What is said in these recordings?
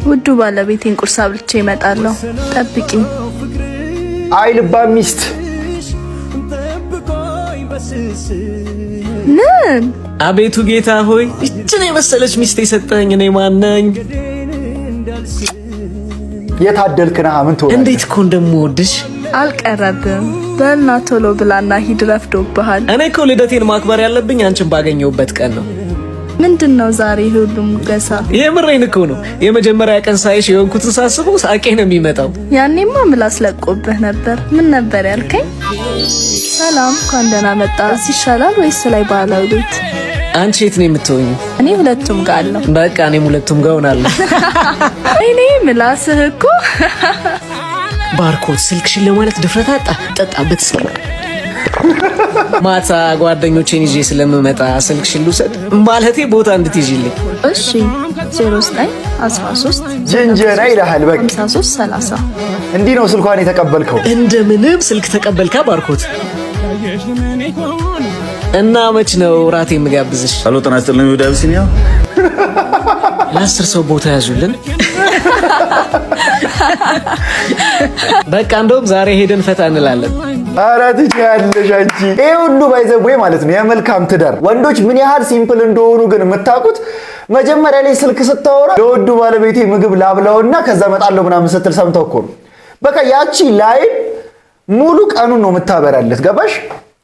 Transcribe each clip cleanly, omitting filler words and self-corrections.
ውዱ ባለቤቴን ቁርስ አብልቼ እመጣለሁ። ጠብቂኝ። አይ ልባም ሚስት ምን? አቤቱ ጌታ ሆይ እችን የመሰለች ሚስት የሰጠኝ እኔ ማን ነኝ? የታደልክ ነህ። ምን ትሆናለህ? እንዴት እኮ እንደምወድሽ። አልቀረብም። በልና ቶሎ ብላና ሂድ፣ ረፍዶብሃል። እኔ እኮ ልደቴን ማክበር ያለብኝ አንቺን ባገኘሁበት ቀን ነው። ምንድነው ዛሬ ሁሉም ገሳ? የምሬን እኮ ነው። የመጀመሪያ ቀን ሳይሽ የሆንኩትን ሳስበው ሳቄ ነው የሚመጣው። ያኔማ ምላስ ለቆብህ ነበር። ምን ነበር ያልከኝ? ሰላም፣ እንኳን ደህና መጣ። እዚህ ይሻላል ወይስ ላይ ባህላዊ ቤት? አንቺ የት ነው የምትሆኚው? እኔ ሁለቱም ጋር አለሁ። በቃ እኔም ሁለቱም ጋር ሆናለሁ። እኔ ምላስህ እኮ ባርኮት ስልክሽን ለማለት ድፍረት አጣ። ጠጣበት እስኪ። ማታ ጓደኞቼን ይዤ ስለምመጣ ስልክሽን ልውሰድ ማለቴ ቦታ እንድትይዥልኝ። እሺ 0913 ጀንጀና ይልሃል። በቃ 5330 እንዲህ ነው ስልኳን የተቀበልከው። እንደምንም ስልክ ተቀበልካ ባርኮት። እና መች ነው ራት የምጋብዝሽ? ሄሎ ጤና ይስጥልኝ። ወደ አብሲኒያ ለ10 ሰው ቦታ ያዙልን። በቃ እንደውም ዛሬ ሄደን ፈታ እንላለን። ኧረ ትችያለሽ አንቺ። ይሄ ሁሉ ባይዘቦይ ማለት ነው የመልካም ትዳር ወንዶች ምን ያህል ሲምፕል እንደሆኑ ግን የምታውቁት መጀመሪያ ላይ ስልክ ስታወራ ለወዱ ባለቤቴ ምግብ ላብላውና ከዛ መጣለው ምናምን ስትል ሰምተው እኮ ነው። በቃ ያቺ ላይ ሙሉ ቀኑን ነው የምታበራለት። ገባሽ?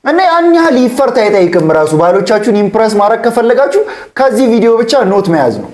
እና ያን ያህል ይፈርት አይጠይቅም። ራሱ ባሎቻችሁን ኢምፕረስ ማድረግ ከፈለጋችሁ ከዚህ ቪዲዮ ብቻ ኖት መያዝ ነው።